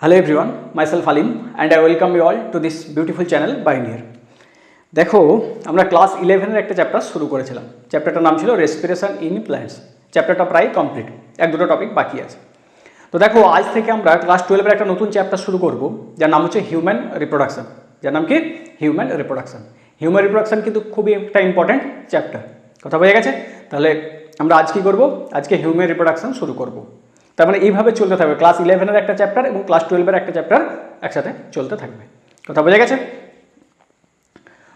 Hello everyone, myself Halim and I welcome you all to this beautiful channel Pioneer. দেখো আমরা class 11 এর একটা chapter শুরু করেছিলাম। চ্যাপ্টারটার নাম ছিল রেসপিরেশন ইন প্ল্যান্টস। চ্যাপ্টারটা প্রায় কমপ্লিট, এক দুটো টপিক বাকি আছে। তো দেখো আজ থেকে আমরা ক্লাস 12 এর একটা নতুন চ্যাপ্টার শুরু করব, যার নাম হচ্ছে হিউম্যান রিপ্রোডাকশন। যার নাম কি? Human reproduction. হিউম্যান রিপ্রোডাকশন কিন্তু খুবই একটা ইম্পর্টেন্ট চ্যাপ্টার। কথা বোঝা গেছে? তাহলে আমরা আজ কি করব? আজকে হিউম্যান রিপ্রোডাকশন শুরু করব। তার মানে এইভাবে চলতে থাকবে, ক্লাস 11 এর একটা চ্যাপ্টার এবং ক্লাস 12 এর একটা চ্যাপ্টার একসাথে চলতে থাকবে। কথা বোঝা গেছে?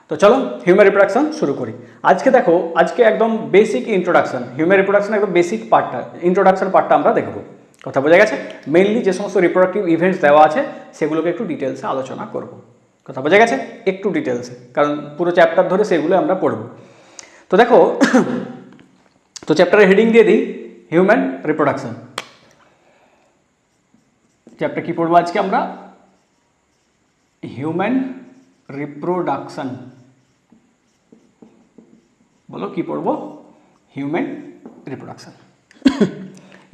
তো চলো হিউম্যান রিপ্রোডাকশন শুরু করি। আজকে দেখো, আজকে একদম বেসিক ইন্ট্রোডাকশন, হিউম্যান রিপ্রোডাকশন একদম বেসিক পার্টটা, ইন্ট্রোডাকশন পার্টটা আমরা দেখবো। কথা বোঝা গেছে? মেইনলি যে সমস্ত রিপ্রোডাক্টিভ ইভেন্টস দেওয়া আছে সেগুলোকে একটু ডিটেলসে আলোচনা করব। কথা বোঝা গেছে? একটু ডিটেলসে, কারণ পুরো চ্যাপ্টার ধরে সেগুলো আমরা পড়ব। তো দেখো, তো চ্যাপ্টারের হেডিং দিয়ে দিই, হিউম্যান রিপ্রোডাকশন। চ্যাপ্টার কি পড়বো আজকে আমরা? Human reproduction. বলো কি পড়বো? Human reproduction.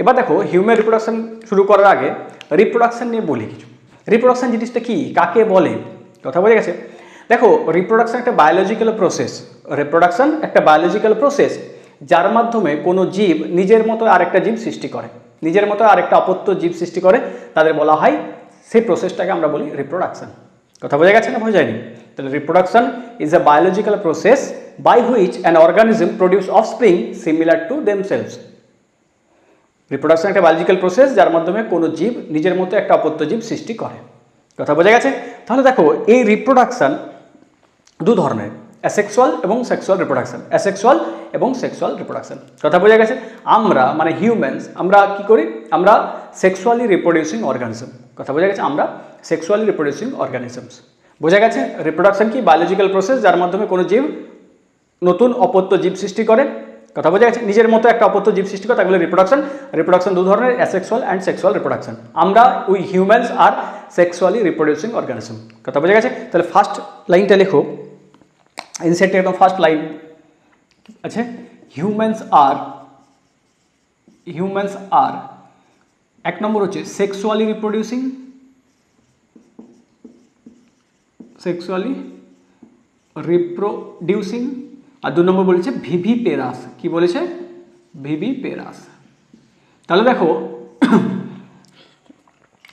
এবার দেখো, হিউম্যান রিপ্রোডাকশন শুরু করার আগে রিপ্রোডাকশন নিয়ে বলি কিছু। রিপ্রোডাকশন জিনিসটা কি, কাকে বলে? কথা বোঝা গেছে? দেখো, রিপ্রোডাকশন একটা বায়োলজিক্যাল প্রসেস। রিপ্রোডাকশন একটা বায়োলজিক্যাল প্রসেস যার মাধ্যমে কোনো জীব নিজের মতো আরেকটা জীব সৃষ্টি করে, নিজের মতো আরেকটা অপত্য জীব সৃষ্টি করে, তাদের বলা হয়, সেই প্রসেসটাকে আমরা বলি রিপ্রোডাকশন। কথা বোঝা গেছে না বোঝা যায়নি? তাহলে reproduction is a biological process by which an organism produce offspring similar to themselves. Reproduction একটা বায়োলজিক্যাল প্রসেস যার মাধ্যমে কোনো জীব নিজের মতো একটা অপত্য জীব সৃষ্টি করে। কথা বোঝা গেছে? তাহলে দেখো, এই রিপ্রোডাকশন দু ধরনের, অ্যাসেক্সুয়াল এবং সেক্সুয়াল রিপ্রোডাকশন। অ্যাসেক্সুয়াল এবং সেক্সুয়াল রিপ্রোডাকশন। কথা বোঝা গেছে? আমরা মানে হিউম্যানস, আমরা কি করি? আমরা সেক্সুয়ালি রিপ্রোডিউসিং অর্গানিজম। কথা বোঝা গেছে? আমরা সেক্সুয়ালি রিপ্রোডিউসিং অর্গানিজমস। বোঝা গেছে? রিপ্রোডাকশন কি? বায়োলজিক্যাল প্রসেস যার মাধ্যমে কোনো জীব নতুন অপত্য জীব সৃষ্টি করে। কথা বোঝা গেছে? নিজের মতো একটা অপত্য জীব সৃষ্টি করে, তাহলে রিপ্রোডাকশন। রিপ্রোডাকশন দু ধরনের, অ্যাসেক্সুয়াল অ্যান্ড সেক্সুয়াল রিপ্রোডাকশন। আমরা we humans are sexually reproducing organism. কথা বোঝা গেছে? তাহলে ফার্স্ট লাইনটা লেখো, ইনসেক্টের একদম ফার্স্ট লাইন আছে, হিউম্যানস আর এক নম্বর হচ্ছে সেক্সুয়ালি রিপ্রোডিউসিং, আর দু নম্বর বলেছে ভিভিপেরাস। কি বলেছে? ভিভিপেরাস। তাহলে দেখো,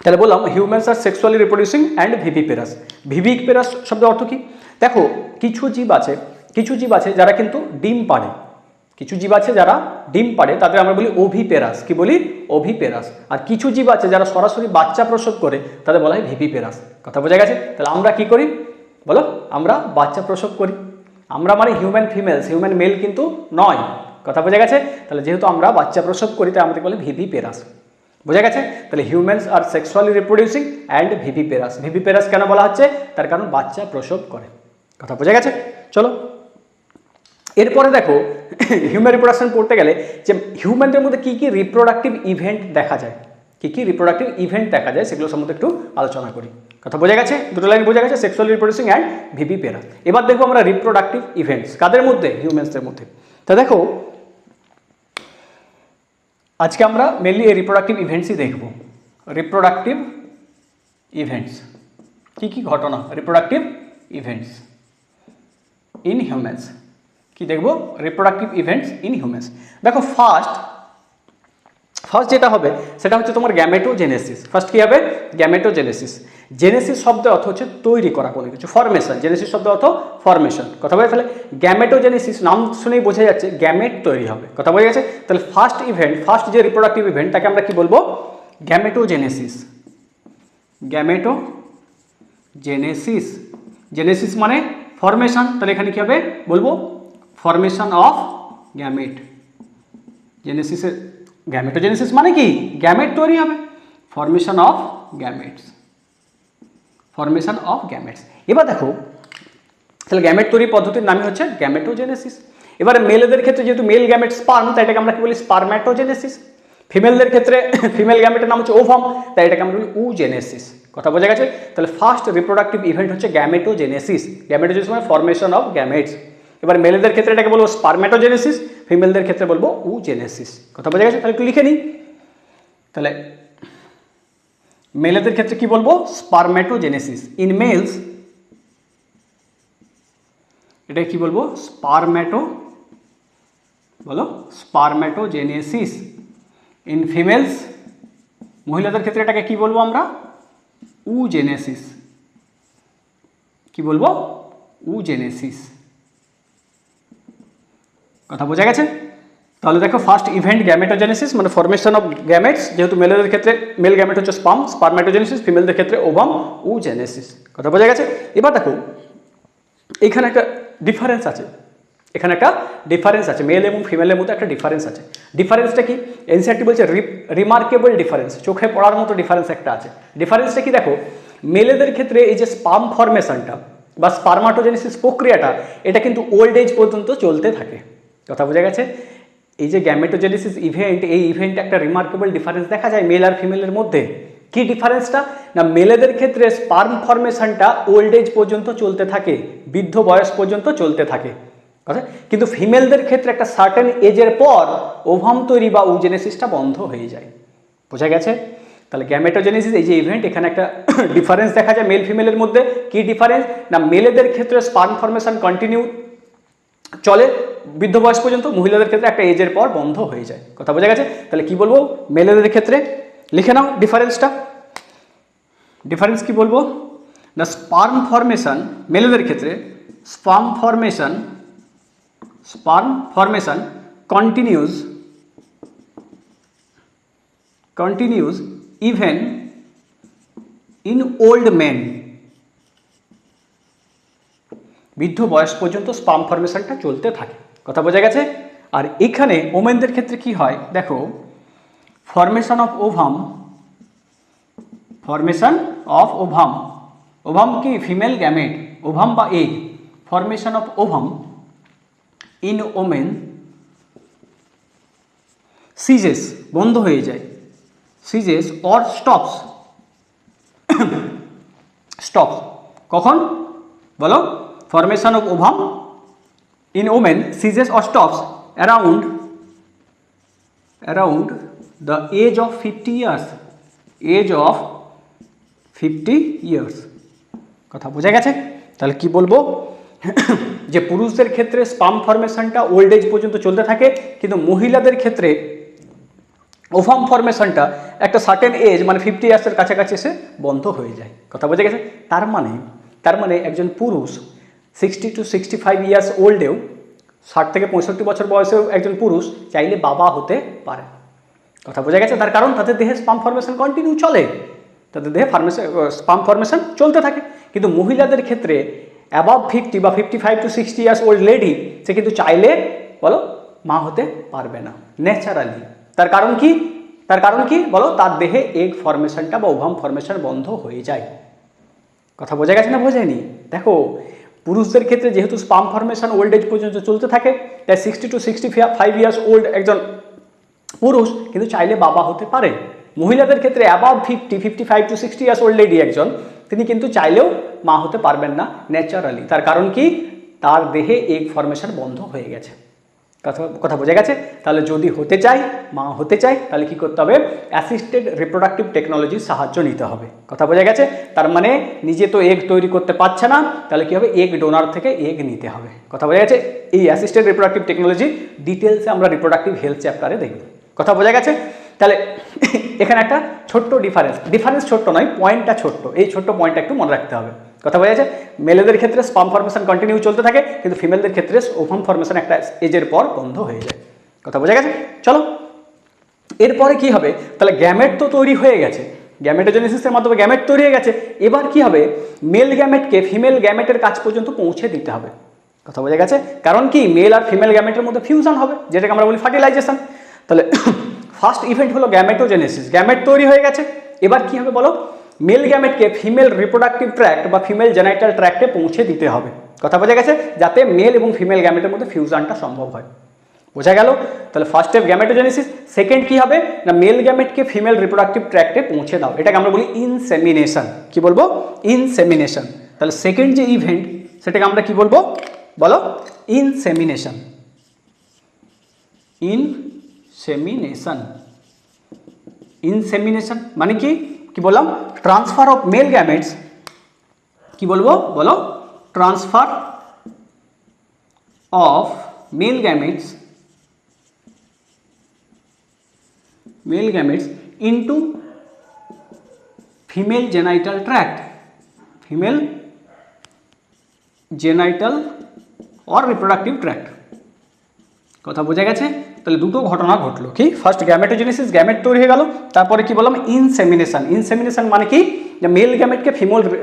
তাহলে বললাম humans are sexually reproducing and viviparous. Viviparous শব্দের অর্থ কি? দেখো, কিছু জীব আছে যারা কিন্তু ডিম পাড়ে। কিছু জীব আছে যারা ডিম পাড়ে, তাদের আমরা বলি ওভিপেরাস। কি বলি? ওভিপেরাস। আর কিছু জীব আছে যারা সরাসরি বাচ্চা প্রসব করে, তাদের বলা হয় ভিভিপেরাস। কথা বোঝা গেছে? তাহলে আমরা কি করি বলো? আমরা বাচ্চা প্রসব করি। আমরা মানে হিউম্যান ফিমেলস, হিউম্যান মেল কিন্তু নয়। কথা বোঝা গেছে? তাহলে যেহেতু আমরা বাচ্চা প্রসব করি, তাই আমাদের বলে ভিভিপেরাস। বোঝা গেছে? তাহলে humans are sexually reproducing and viviparous. Viviparous কেন বলা হচ্ছে? তার কারণ বাচ্চা প্রসব করে। কথা বোঝা গেছে? চলো এরপরে দেখো, হিউম্যান রিপ্রোডাকশন পড়তে গেলে যে হিউম্যানদের মধ্যে কী কী রিপ্রোডাক্টিভ ইভেন্ট দেখা যায়, কী কী রিপ্রোডাক্টিভ ইভেন্ট দেখা যায়, সেগুলো সম্বন্ধে একটু আলোচনা করি। কথা বোঝা গেছে? দুটো লাইন বোঝা গেছে, সেক্সুয়াল রিপ্রোডিউসিং অ্যান্ড ভিভিপেরাস। এবার দেখবো আমরা রিপ্রোডাক্টিভ ইভেন্টস কাদের মধ্যে? হিউম্যানসদের মধ্যে। তা দেখো, আজকে আমরা মেনলি এই রিপ্রোডাক্টিভ ইভেন্টসই দেখব। রিপ্রোডাক্টিভ ইভেন্টস, কী কী ঘটনা, রিপ্রোডাক্টিভ ইভেন্টস ইন হিউম্যানস। কি দেখবো? Reproductive events in humans. দেখো, ফার্স্ট যেটা হবে সেটা হচ্ছে তোমার গ্যামেটোজেনেসিস। ফার্স্ট কি হবে? গ্যামেটোজেনেসিস। জেনেসিস শব্দের অর্থ হচ্ছে তৈরি করা কোনো কিছু, ফরমেশন। জেনেসিস শব্দের অর্থ ফরমেশন। কথা বলে? তাহলে গ্যামেটোজেনেসিস নাম শুনেই বোঝা যাচ্ছে গ্যামেট তৈরি হবে। কথা বোঝা গেছে? তাহলে ফার্স্ট ইভেন্ট, ফার্স্ট যে রিপ্রোডাক্টিভ ইভেন্ট, তাকে আমরা কি বলবো? গ্যামেটোজেনেসিস। গ্যামেটোজেনেসিস, জেনেসিস মানে ফরমেশন। তাহলে এখানে কি হবে? বলবো ফরমেশন অফ গ্যামেট। জেনেসিসের গ্যামেটোজেনেসিস মানে কি? গ্যামেট তৈরি হবে। Formation of gametes, formation of gametes. এবার দেখো, তাহলে গ্যামেট তৈরি পদ্ধতির নামই হচ্ছে গ্যামেটোজেনেসিস। এবারে মেলেদের ক্ষেত্রে যেহেতু মেল গ্যামেট স্পার্ম, তাই এটাকে আমরা কি বলি? স্পার্ম্যাটোজেনেসিস। ফিমেলদের ক্ষেত্রে ফিমেল গ্যামেটের নাম হচ্ছে ওভাম, তাই এটাকে আমরা বলি উজেনেসিস। কথা বোঝা গেছে? তাহলে ফার্স্ট রিপ্রোডাক্টিভ ইভেন্ট হচ্ছে গ্যামেটোজেনেসিস। গ্যামেটোজেনেসিস মানে ফরমেশন অফ গ্যামেটস। এবার মেলেদের ক্ষেত্রে এটাকে বলবো স্পার্ম্যাটোজেনেসিস, ফিমেলদের ক্ষেত্রে বলবো উজেনেসিস। কথা বোঝা গেছে? তাহলে একটু লিখে নিই। তাহলে মেলেদের ক্ষেত্রে কি বলবো, স্পারমেটোজেনেসিস। ইন মেলস এটা কি বলবো, স্পারমেটোজেনেসিস। ইন ফিমেলস মহিলাদের ক্ষেত্রে এটাকে কি বলবো আমরা, উজেনেসিস। কি বলবো, উজেনেসিস। কথা বোঝা গেছে? তাহলে দেখো ফার্স্ট ইভেন্ট গ্যামেটোজেনেসিস, মানে ফরমেশন অফ গ্যামেটস, যেহেতু মেলেদের ক্ষেত্রে মেল গ্যামেট হচ্ছে স্পার্ম, স্পারমেটোজেনেসিস, ফিমেলদের ক্ষেত্রে ওভাম, উজেনেসিস। কথা বোঝা গেছে? এবার দেখো এখানে একটা ডিফারেন্স আছে, মেল এবং ফিমেলের মধ্যে একটা ডিফারেন্স আছে। ডিফারেন্সটা কি? এনসিইআরটি বলছে রিমার্কেবল ডিফারেন্স, চোখে পড়ার মতো ডিফারেন্স একটা আছে। ডিফারেন্সটা কি দেখো, মেলেদের ক্ষেত্রে এই যে স্পার্ম ফরমেশনটা বা স্পারমাটোজেনেসিস প্রক্রিয়াটা, এটা কিন্তু ওল্ড এজ পর্যন্ত চলতে থাকে। কথা বোঝা গেছে? এই যে গ্যামেটোজেনেসিস ইভেন্ট, এই ইভেন্টে একটা রিমার্কেবল ডিফারেন্স দেখা যায় মেল আর ফিমেলের মধ্যে। কি ডিফারেন্সটা? না, মেলেদের ক্ষেত্রে স্পার্ম ফরমেশনটা ওল্ড এজ পর্যন্ত চলতে থাকে, বৃদ্ধ বয়স পর্যন্ত চলতে থাকে। কথা, কিন্তু ফিমেলদের ক্ষেত্রে একটা সার্টেন এজের পর ওভাম তৈরি বা উজেনেসিসটা বন্ধ হয়ে যায়। বোঝা গেছে? তাহলে গ্যামেটোজেনেসিস এই যে ইভেন্ট, এখানে একটা ডিফারেন্স দেখা যায় মেল ফিমেলের মধ্যে। কি ডিফারেন্স? না, মেলেদের ক্ষেত্রে স্পার্ম ফরমেশন কন্টিনিউ চলে বৃদ্ধ বয়স পর্যন্ত, মহিলাদের ক্ষেত্রে একটা এজের পর বন্ধ হয়ে যায়। কথা বোঝা গেছে? তাহলে কি বলবো মেলেদের ক্ষেত্রে, লিখে নাও ডিফারেন্সটা। ডিফারেন্স কি বলবো না, স্পার্ম ফরমেশন মেলেদের ক্ষেত্রে sperm formation continues even in old men। বৃদ্ধ বয়স পর্যন্ত স্পার্ম ফরমেশনটা চলতে থাকে। কথা বোঝা গেছে? আর এখানে ওমেনদের ক্ষেত্রে কি হয় দেখো, ফরমেশন অফ ওভাম কি ফিমেল গ্যামেট, ওভাম বা egg, formation of ovum in women ceases, বন্ধ হয়ে যায়, সিজেস অর স্টপস। কখন বলো, formation of ovum in women ceases or stops around the age of 50 years. কথা বোঝা গেছে? তাহলে কি বলবো যে পুরুষদের ক্ষেত্রে স্পার্ম ফরমেশনটা ওল্ড এজ পর্যন্ত চলতে থাকে, কিন্তু মহিলাদের ক্ষেত্রে ওভাম ফরমেশনটা একটা সার্টেন এজ মানে 50 ইয়ার্সের কাছাকাছি এসে বন্ধ হয়ে যায়। কথা বোঝা গেছে? তার মানে একজন পুরুষ 60 to 65 ইয়ার্স ওল্ডেও, 60 থেকে 65 বছর বয়সেও একজন পুরুষ চাইলে বাবা হতে পারে। কথা বোঝা গেছে? তার কারণ তাদের দেহে স্পার্ম ফরমেশন কন্টিনিউ চলে, তাদের দেহে স্পার্ম ফরমেশন চলতে থাকে। কিন্তু মহিলাদের ক্ষেত্রে অ্যাবাভ 50 বা 55 to 60 ইয়ার্স ওল্ড লেডি, সে কিন্তু চাইলে বলো মা হতে পারবে না ন্যাচারালি। তার কারণ কি বলো, তার দেহে এগ ফরমেশনটা বা ওভাম ফরমেশন বন্ধ হয়ে যায়। কথা বোঝা গেছে না বোঝায়নি? দেখো পুরুষদের ক্ষেত্রে যেহেতু স্পার্ম ফরমেশন ওল্ড এজ পর্যন্ত চলতে থাকে, তাই 60 to 65 ইয়ার্স ওল্ড একজন পুরুষ কিন্তু চাইলে বাবা হতে পারে। মহিলাদের ক্ষেত্রে above 55 to 60 years old lady একজন, তিনি কিন্তু চাইলেও মা হতে পারবেন না ন্যাচারালি। তার কারণ কি, তার দেহে এগ ফরমেশন বন্ধ হয়ে গেছে। কথা বোঝা গেছে? তাহলে যদি মা হতে চাই তাহলে কি করতে হবে, অ্যাসিস্টেড রিপ্রোডাক্টিভ টেকনোলজির সাহায্য নিতে হবে। কথা বোঝা গেছে? তার মানে নিজে তো এগ তৈরি করতে পারছে না, তাহলে কি হবে, এগ ডোনার থেকে এগ নিতে হবে। কথা বোঝা গেছে? এই অ্যাসিস্টেড রিপ্রোডাক্টিভ টেকনোলজি ডিটেলসে আমরা রিপ্রোডাক্টিভ হেলথ চ্যাপ্টারে দেখব। কথা বোঝা গেছে? তাহলে এখানে একটা ছোট্ট ডিফারেন্স ছোট্ট নয়, পয়েন্টটা ছোট্ট, এই ছোট্ট পয়েন্টটা একটু মনে রাখতে হবে। কথা বোঝা যাচ্ছে? মেলেদের ক্ষেত্রে স্পার্ম ফরমেশন কন্টিনিউ চলতে থাকে, কিন্তু ফিমেলদের ক্ষেত্রে ওভাম ফরমেশন একটা এজের পর বন্ধ হয়ে যায়। কথা বোঝা গেছে? চলো এরপরে কি হবে, তাহলে গ্যামেট তো তৈরি হয়ে গেছে, গ্যামেটোজেনেসিসের মাধ্যমে গ্যামেট তৈরি হয়ে গেছে। এবার কি হবে, মেল গ্যামেটকে ফিমেল গ্যামেটের কাছ পর্যন্ত পৌঁছে দিতে হবে। কথা বোঝা গেছে? কারণ কি, মেল আর ফিমেল গ্যামেটের মধ্যে ফিউশন হবে, যেটাকে আমরা বলি ফার্টিলাইজেশন। তাহলে ফার্স্ট ইভেন্ট হলো গ্যামেটোজেনেসিস, গ্যামেট তৈরি হয়ে গেছে। এবার কি হবে বলো, মেল গ্যামেটকে ফিমেল রিপ্রোডাক্টিভ ট্র্যাক্ট বা ফিমেল জেনাইটাল ট্র্যাক্টে পৌঁছে দিতে হবে। কথা বোঝা গেছে? যাতে মেল এবং ফিমেল গ্যামেটের মধ্যে ফিউশনটা সম্ভব হয়। বোঝা গেল? তাহলে ফার্স্ট স্টেপ গ্যামেটোজেনেসিস। সেকেন্ড কি হবে না, মেল গ্যামেটকে ফিমেল রিপ্রোডাক্টিভ ট্র্যাক্টে পৌঁছে দাও, এটাকে আমরা বলি ইনসেমিনেশন। কি বলবো? ইনসেমিনেশন। তাহলে সেকেন্ড যে ইভেন্ট সেটাকে আমরা কি বলবো বলো, ইনসেমিনেশন। ইনসেমিনেশন মানে কি, কি বললাম, ট্রান্সফার অফ মেল গ্যামেটস, কি বলবো বলো, transfer of male gametes into female genital tract, female genital or reproductive tract. কথা বোঝা গেছে? তাহলে দুটো ঘটনা ঘটলো, কি ফার্স্ট গ্যামেটোজেনেসিস, গ্যামেট তৈরি হয়ে গেল, তারপরে কি বললাম ইনসেমিনেশন। ইনসেমিনেশন মানে কি, যে মেল গ্যামেটকে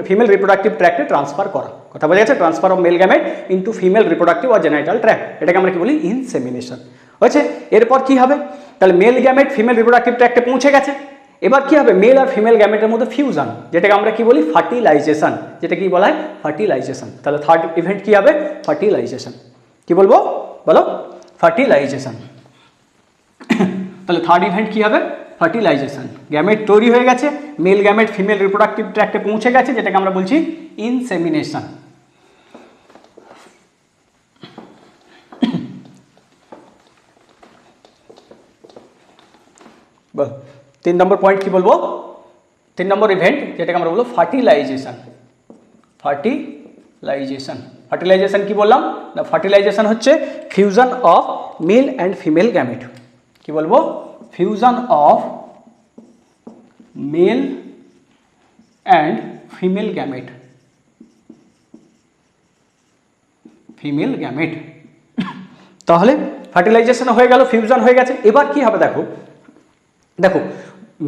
ফিমেল রিপ্রোডাক্টিভ ট্র্যাক্টে ট্রান্সফার করা। কথা বোঝা গেছে? Transfer of male gamete into female reproductive or genital tract, এটাকে আমরা কি বলি ইনসেমিনেশন। হয়েছে? এরপর কি হবে, তাহলে মেল গ্যামেট ফিমেল রিপ্রোডাক্টিভ ট্র্যাক্টে পৌঁছে গেছে, এবার কি হবে, মেল আর ফিমেল গ্যামেটের মধ্যে ফিউশন, যেটাকে আমরা কি বলি ফার্টিলাইজেশন, যেটা কি বলা হয় ফার্টিলাইজেশন। তাহলে থার্ড ইভেন্ট কি হবে, ফার্টিলাইজেশন। কি বলবো বলো, ফার্টিলাইজেশন। তাহলে থার্ড ইভেন্ট কি হবে, ফার্টিলাইজেশন। গ্যামেট তৈরি হয়ে গেছে, মেল গ্যামেট ফিমেল রিপ্রোডাক্টিভ ট্র্যাক্টে পৌঁছে গেছে, যেটাকে আমরা বলছি ইনসেমিনেশন। বল 3 নম্বর পয়েন্ট কি বলবো, 3 নম্বর ইভেন্ট যেটাকে আমরা বলবো ফার্টিলাইজেশন। ফার্টিলাইজেশন কি বললাম না, ফার্টিলাইজেশন হচ্ছে fusion of male and female gamete. কি বলবো, fusion of male and female gamete, তাহলে ফার্টিলাইজেশন হয়ে গেল, ফিউশন হয়ে গেছে। এবার কি হবে দেখো,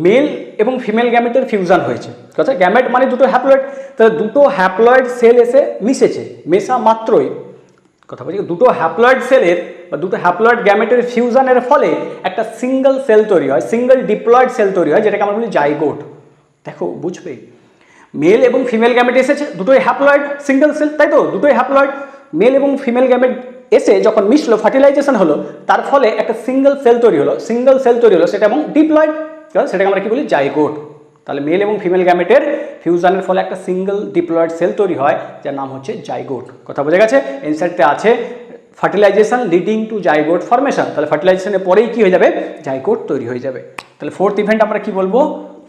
মেল এবং ফিমেল গ্যামেটের ফিউশন হয়েছে। কথা, গ্যামেট মানে দুটো হ্যাপ্লয়েড, তাহলে দুটো হ্যাপ্লয়েড সেল এসে মিশেছে, মেশা মাত্রই, কথা বলছি দুটো হ্যাপ্লয়েড সেলের বা দুটো হ্যাপ্লয়েড গ্যামেটের ফিউশনের ফলে একটা সিঙ্গেল সেল তৈরি হয়, সিঙ্গেল ডিপ্লয়েড সেল তৈরি হয়, যেটাকে আমরা বলি জাইগোট। দেখো বুঝবে, মেল এবং ফিমেল গ্যামেট এসেছে, দুটোই হ্যাপ্লয়েড সিঙ্গেল সেল, তাই তো, দুটোই হ্যাপ্লয়েড, মেল এবং ফিমেল গ্যামেট এসে যখন মিশলো, ফার্টিলাইজেশন হলো, তার ফলে একটা সিঙ্গেল সেল তৈরি হলো, সেটা এবং ডিপ্লয়েড, সেটাকে আমরা কি বলি জাইগোট। তাহলে মেল এবং ফিমেল গ্যামেটের ফিউশনের ফলে একটা সিঙ্গেল ডিপ্লয়েড সেল তৈরি হয়, যার নাম হচ্ছে জাইগোট। কথা বোঝা গেছে? এনসারটা আছে fertilization leading to zygote formation. তাহলে ফার্টিলাইজেশনের পরেই কি হয়ে যাবে, জাইগোট তৈরি হয়ে যাবে। তাহলে ফোর্থ ইভেন্ট আমরা কি বলবো,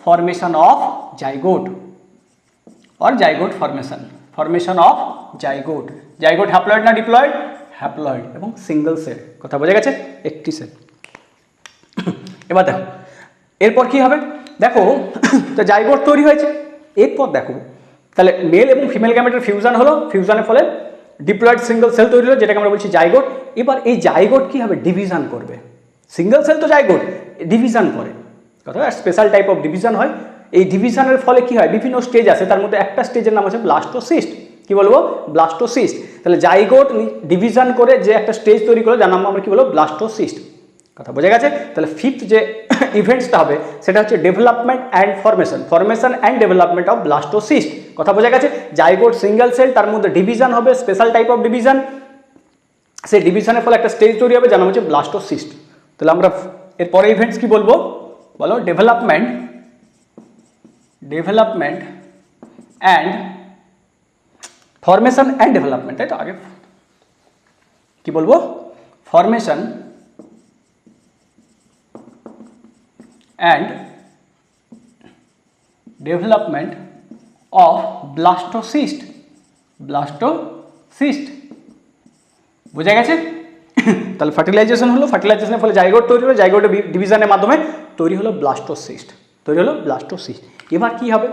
ফরমেশন অফ জাইগোট और zygote formation of zygote. Zygote haploid না ডিপ্লয়েড, হ্যাপ্লয়েড এবং সিঙ্গেল সেল। কথা বোঝা গেছে? একটি সেল। এবার দেখো এরপর কি হবে, দেখো তো জাইগোট তৈরি হয়েছে, এরপর দেখো তাহলে মেল এবং ফিমেল গ্যামেটের ফিউশন হলো, ফিউশনের ফলে ডিপ্লয়েড সিঙ্গেল সেল তৈরি হলো, যেটাকে আমরা বলছি জাইগোট। এবার এই জাইগোট কি হবে, ডিভিশন করবে। সিঙ্গেল সেল তো জাইগোট ডিভিশন করে, কথা স্পেশাল টাইপ অফ ডিভিশন হয়। এই ডিভিশনের ফলে কি হয়, বিভিন্ন স্টেজ আছে, তার মধ্যে একটা স্টেজের নাম হচ্ছে ব্লাস্টোসিস্ট। কি বলবো, ব্লাস্টোসিস্ট। তাহলে জাইগোট ডিভিশন করে যে একটা স্টেজ তৈরি করে, যার নাম আমরা কি বলবো, ব্লাস্টোসিস্ট। কথা বোঝা গেছে? তাহলে ফিফথ যে ইভেন্টসটা হবে সেটা হচ্ছে development and formation and development of blastocyst. কথা বোঝা গেছে? জাইগোট সিঙ্গেল সেল, তার মধ্যে ডিভিশন হবে, স্পেশাল টাইপ অফ ডিভিশন, সেই ডিভিশনের ফলে একটা স্টেজ তৈরি হবে, যার নাম হচ্ছে ব্লাস্টোসিস্ট। তাহলে আমরা এরপরে ইভেন্টস কি বলবো বলো, development and formation and development, তাই তো, আগে কি বলবো, formation and development of blastocyst. বোঝা গেছে? তাহলে ফার্টিলাইজেশন হলো, ফার্টিলাইজেশনের ফলে জাইগোট তৈরি হলো, জাইগোটের ডিভিশনের মাধ্যমে তৈরি হলো ব্লাস্টোসিস্ট। এবার কি হবে,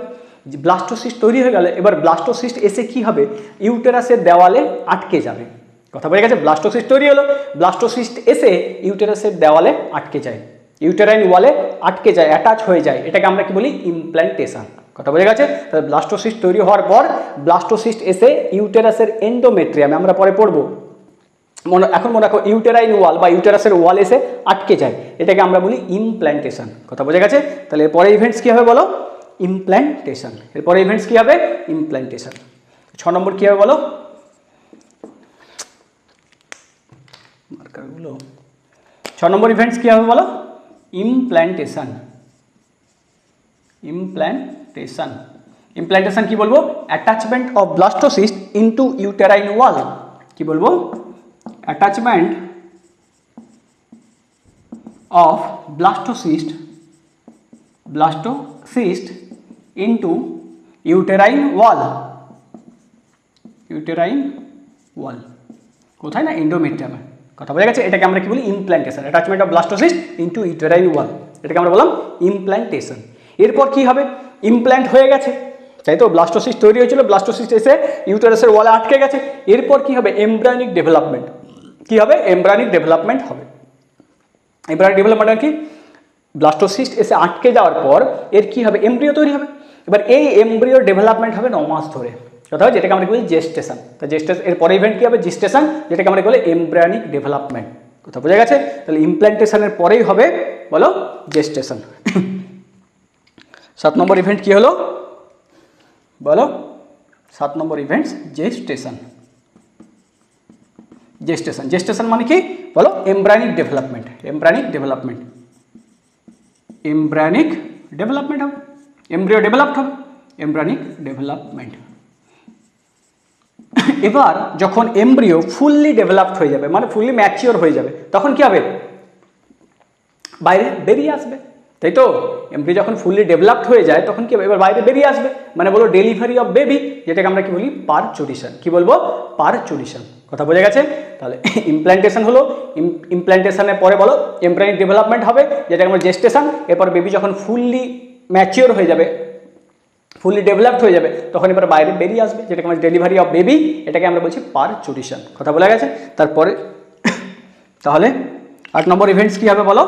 ব্লাস্টোসিস্ট তৈরি হয়ে গেলে এবার ব্লাস্টোসিস্ট এসে কি হবে, ইউটেরাসের দেওয়ালে আটকে যাবে। কথা বোঝা গেছে? ব্লাস্টোসিস্ট তৈরি হলো, ব্লাস্টোসিস্ট এসে ইউটেরাসের দেওয়ালে আটকে যায়, ইউটেরাইন ওয়ালে আটকে যায়, অ্যাটাচ হয়ে যায়, এটাকে আমরা কি বলি, ইমপ্ল্যান্টেশন। কথা বোঝা গেছে? তাহলে ব্লাস্টোসিস্ট তৈরি হওয়ার পর ব্লাস্টোসিস্ট এসে ইউটেরাসের এন্ডোমেট্রিয়ামে, আমরা পরে পড়বো, এখন মনে রাখো, ইউটেরাইন ওয়াল বা ইউটেরাসের ওয়াল এসে আটকে যায়, এটাকে আমরা বলি ইমপ্ল্যান্টেশন। কথা বোঝা গেছে? তাহলে এরপরে ইভেন্টস কি হবে বলো, ইমপ্ল্যান্টেশন। এরপরে ইভেন্টস কি হবে, ইমপ্ল্যান্টেশন। 6 নম্বর কি হবে বলো, মার্কারগুলো 6 নম্বর ইভেন্টস কি হবে বলো, ইমপ্ল্যান্টেশন। কি বলবো, attachment of blastocyst into uterine wall. কি বলবো, attachment of blastocyst into uterine wall, uterine wall কোথায় না এন্ডোমেট্রিয়ামে। কথা বোঝা গেছে? এটাকে আমরা কি বলি? Implantation, attachment of blastocyst into uterine wall, এটাকে আমরা বললাম ইমপ্ল্যান্টেশন। এরপর কি হবে? ইমপ্ল্যান্ট হয়ে গেছে, তাই তো? ব্লাস্টোসিস্ট তৈরি হয়েছিল, ব্লাস্টোসিস্ট এসে ইউটেরাসের ওয়ালে আটকে গেছে। এরপর কি হবে? Embryonic development. কি হবে? এমব্রায়োনিক ডেভেলপমেন্ট হবে। এমব্রায়োনিক ডেভেলপমেন্ট আর কি? ব্লাস্টোসিস্ট এসে আটকে যাওয়ার পর এর কি হবে? এমব্রিও তৈরি হবে। এবার এই এমব্রিওর ডেভেলপমেন্ট হবে 9 মাস ধরে, কথা হয়, যেটাকে আমরা বলি জেস্টেশন। তো জেস্টেশন এর পরে ইভেন্ট কি হবে? জেস্টেশন, যেটাকে আমরা বলি এমব্রায়োনিক ডেভেলপমেন্ট। কথা বোঝা গেছে? তাহলে ইমপ্ল্যান্টেশনের পরেই হবে বলো জেস্টেশন। 7 নম্বর ইভেন্ট কি হলো বলো? 7 নম্বর ইভেন্ট জেস্টেশন। জেস্টেশন, জেস্টেশন মানে কি বলো? Embryonic development, embryonic development, embryonic development হবে, এমব্রিও ডেভেলপড হবে, এমব্রায়োনিক ডেভেলপমেন্ট। এবার যখন এমব্রিও ফুললি ডেভেলপড হয়ে যাবে, মানে ফুললি ম্যাচিওর হয়ে যাবে, তখন কি হবে? বাইরে বেরিয়ে আসবে, তাই তো? এমব্রিও যখন ফুললি ডেভেলপড হয়ে যায় তখন কি হবে? এবার বাইরে বেরিয়ে আসবে, মানে বলো ডেলিভারি অফ বেবি, যেটাকে আমরা কি বলি? পারচুরিশন। কি বলবো? পারচুরিশন। কথা বোঝা গেছে? তাহলে ইমপ্ল্যান্টেশন হলো, ইমপ্ল্যান্টেশনের পরে বলো এমব্রায়োনিক ডেভেলপমেন্ট হবে, যেটাকে আমরা জেস্টেশন। এরপর বেবি যখন ফুললি ম্যাচিওর হয়ে যাবে, ফুললি ডেভেলপড হয়ে যাবে, তখন এবার বাইরে বেরিয়ে আসবে, যেটাকে আমরা ডেলিভারি অফ বেবি, এটাকে আমরা বলছি পারচুরিশন। কথা বলা গেছে? তারপরে তাহলে 8 নম্বর ইভেন্টস কি হবে বলো?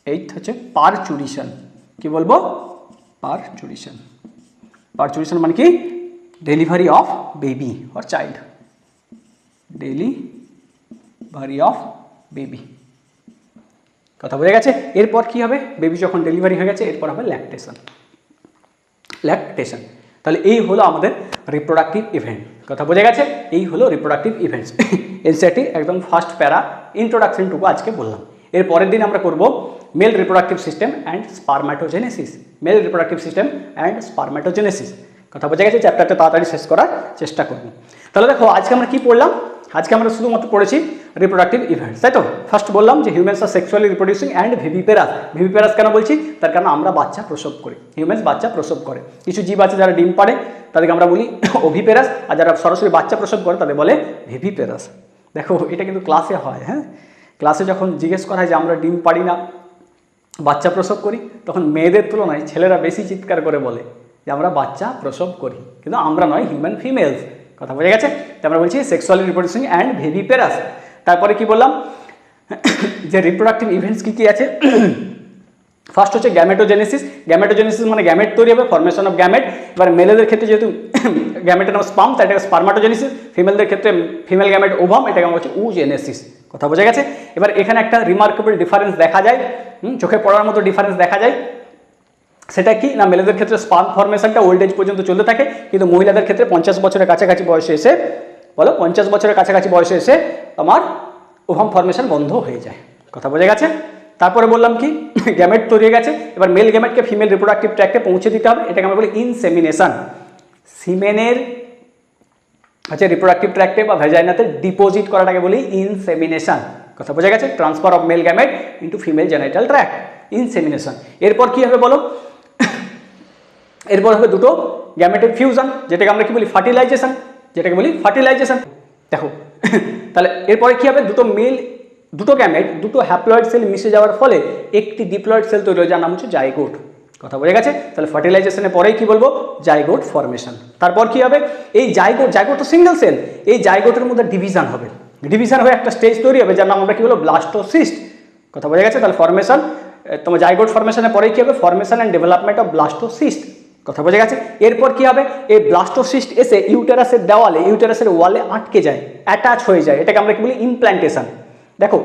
8 হচ্ছে পারচুরিশন। কি বলবো? পারচুরিশন। পারচুরিশন মানে কি? Delivery of baby or child, delivery of baby. কথা বোঝা গেছে? এরপর কি হবে? বেবি যখন ডেলিভারি হয়ে গেছে এরপর হবে ল্যাকটেশন, ল্যাকটেশন। তাহলে এই হলো আমাদের রিপ্রোডাক্টিভ ইভেন্ট। কথা বোঝা গেছে? এই হলো রিপ্রোডাক্টিভ ইভেন্টস। এনসিইআরটি একদম ফার্স্ট প্যারা ইন্ট্রোডাকশনটুকু আজকে বললাম। এর পরের দিন আমরা করব male reproductive system and spermatogenesis, male reproductive system and spermatogenesis. কথা বোঝা গেছে? চ্যাপ্টারটা তাড়াতাড়ি শেষ করার চেষ্টা করব। তাহলে দেখো আজকে আমরা কি পড়লাম? আজকে আমরা শুধুমাত্র পড়েছি রিপ্রোডাক্টিভ ইভেন্টস, তাই তো? ফার্স্ট বললাম যে humans are sexually reproducing and viviparous. Viviparous কেন বলছি? তার কারণ আমরা বাচ্চা প্রসব করি, হিউম্যানস বাচ্চা প্রসব করে। কিছু জীব আছে যারা ডিম পাড়ে, তাদেরকে আমরা বলি ওভিপেরাস, আর যারা সরাসরি বাচ্চা প্রসব করে তাদের বলে ভিভিপেরাস। দেখো এটা কিন্তু ক্লাসে হয়, হ্যাঁ? ক্লাসে যখন জিজ্ঞেস করা হয় যে আমরা ডিম পাড়ি না, বাচ্চা প্রসব করি, তখন মেয়েদের তুলনায় ছেলেরা বেশি চিৎকার করে বলে যে আমরা বাচ্চা প্রসব করি, কিন্তু আমরা নয়, হিউম্যান ফিমেলস। কথা বোঝা গেছে? তো আমরা বলছি সেক্সুয়ালি রিপ্রোডিউসিং অ্যান্ড ভিভিপেরাস। তারপরে কি বললাম যে রিপ্রোডাক্টিভ ইভেন্টস কী কী আছে? ফার্স্ট হচ্ছে গ্যামেটোজেনেসিস। গ্যামেটোজেনেসিস মানে গ্যামেট তৈরি হবে, ফর্মেশন অফ গ্যামেট। এবার মেলেদের ক্ষেত্রে যেহেতু গ্যামেটের নাম স্পার্ম, তাই এটাকে স্পারমাটোজেনেসিস। ফিমেলদের ক্ষেত্রে ফিমেল গ্যামেট ওভাম, এটাকে আমরা বলছি উজেনেসিস। কথা বোঝা গেছে? এবার এখানে একটা রিমার্কেবল ডিফারেন্স দেখা যায়, চোখে পড়ার মতো ডিফারেন্স দেখা যায়। সেটা কি না, মেলেদের ক্ষেত্রে স্পার্ম ফর্মেশনটা ওল্ড এজ পর্যন্ত চলতে থাকে, কিন্তু মহিলাদের ক্ষেত্রে 50 বছরের কাছাকাছি বয়সে এসে, বলো 50 বছরের কাছাকাছি বয়সে এসে আমার ওভাম ফর্মেশন বন্ধ হয়ে যায়। কথা বোঝা গেছে? তারপরে বললাম কি, গ্যামেট তৈরি হয়ে গেছে, এবার মেল গ্যামেটকে ফিমেল রিপ্রোডাক্টিভ ট্র্যাক্টে পৌঁছে দিতে হবে, এটাকে আমরা বলি ইনসেমিনেশন। সিমেনের হচ্ছে রিপ্রোডাক্টিভ ট্র্যাক্টে বা ভ্যাজাইনাতে ডিপোজিট করাটাকে বলি ইনসেমিনেশন। কথা বোঝা গেছে? Transfer of male gamete into female genital tract, insemination. এরপর কি হবে বলো? এরপর হবে দুটো গ্যামেটের ফিউশন, যেটাকে আমরা কি বলি? ফার্টিলাইজেশন, যেটাকে বলি ফার্টিলাইজেশন। দেখো তাহলে এরপরে কি হবে? দুটো গ্যামেট, দুটো হ্যাপ্লয়েড সেল মিশে যাওয়ার ফলে একটি ডিপ্লয়েড সেল তৈরি হয়, যার নাম হচ্ছে জাইগোট। কথা বোঝা গেছে? তাহলে ফার্টিলাইজেশনের পরেই কি বলবো? Zygote formation. তারপর কি হবে? এই জাইগোট তো সিঙ্গেল সেল, এই জাইগোটের মধ্যে ডিভিশন হবে, ডিভিশন হয়ে একটা স্টেজ তৈরি হবে, যার নাম আমরা কি বলবো? ব্লাস্টোসিস্ট। কথা বোঝা গেছে? তাহলে ফর্মেশন, তোমার জাইগোট ফর্মেশনের পরেই কি হবে? Formation and development of blastocyst. কথা বোঝা গেছে? এরপর কি হবে? এই ব্লাস্টোসিস্ট এসে ইউটেরাসের দেওয়ালে, ইউটেরাসের ওয়ালে আটকে যায়, অ্যাটাচ হয়ে যায়, এটাকে আমরা কি বলি? ইমপ্ল্যান্টেশন। দেখো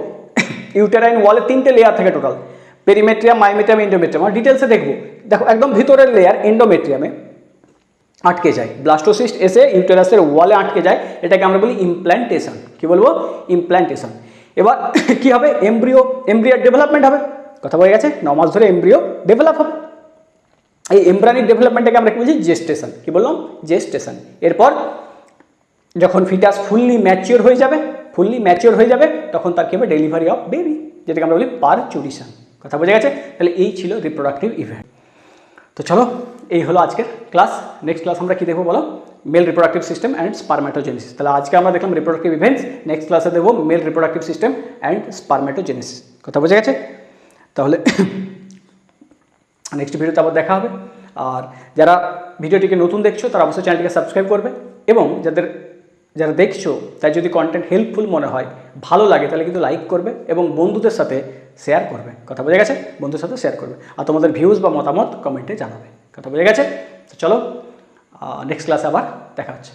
ইউটেরাইন ওয়ালে 3টে লেয়ার থাকে টোটাল, পেরিমেট্রিয়াম, মাইমেট্রিয়াম, এন্ডোমেট্রিয়াম। আমরা ডিটেলসে দেখবো। দেখো একদম ভিতরের লেয়ার এন্ডোমেট্রিয়ামে আটকে যায়, ব্লাস্টোসিস্ট এসে ইউটেরাসের ওয়ালে আটকে যায়, এটাকে আমরা বলি ইমপ্ল্যান্টেশন। কি বলবো? ইমপ্ল্যান্টেশন। এবার কি হবে? এমব্রিয়ার ডেভেলপমেন্ট হবে। কথা বলে গেছে? 9 মাস ধরে এমব্রিও ডেভেলপ হবে। এই এমব্রায়োনিক ডেভেলপমেন্টটাকে আমরা কি বলছি? জেস্টেশন। কি বললাম? জেস্টেশন। এরপর যখন ফিটাস ফুললি ম্যাচিওর হয়ে যাবে, তখন তার কি হবে? ডেলিভারি অফ বেবি, যেটাকে আমরা বলি পারচুরিশন। কথা বোঝা গেছে? তাহলে এই ছিল রিপ্রোডাক্টিভ ইভেন্ট। তো চলো, এই হলো আজকের ক্লাস। নেক্সট ক্লাস আমরা কি দেখবো বলো? Male reproductive system and spermatogenesis. তাহলে আজকে আমরা দেখলাম রিপ্রোডাক্টিভ ইভেন্টস, নেক্সট ক্লাসে দেখবো male reproductive system and spermatogenesis. কথা বোঝা গেছে? তাহলে নেক্সট ভিডিওতে আবার দেখা হবে। আর যারা ভিডিওটিকে নতুন দেখছো তারা অবশ্যই চ্যানেলটিকে সাবস্ক্রাইব করবে, এবং যারা দেখছো তাই যদি কন্টেন্ট হেল্পফুল মনে হয়, ভালো লাগে, তাহলে কিন্তু লাইক করবে এবং বন্ধুদের সাথে শেয়ার করবে। কথা বোঝা গেছে? বন্ধুদের সাথে শেয়ার করবে, আর তোমাদের ভিউজ বা মতামত কমেন্টে জানাবে। কথা বোঝা গেছে? তো চলো, নেক্সট ক্লাসে আবার দেখা হচ্ছে।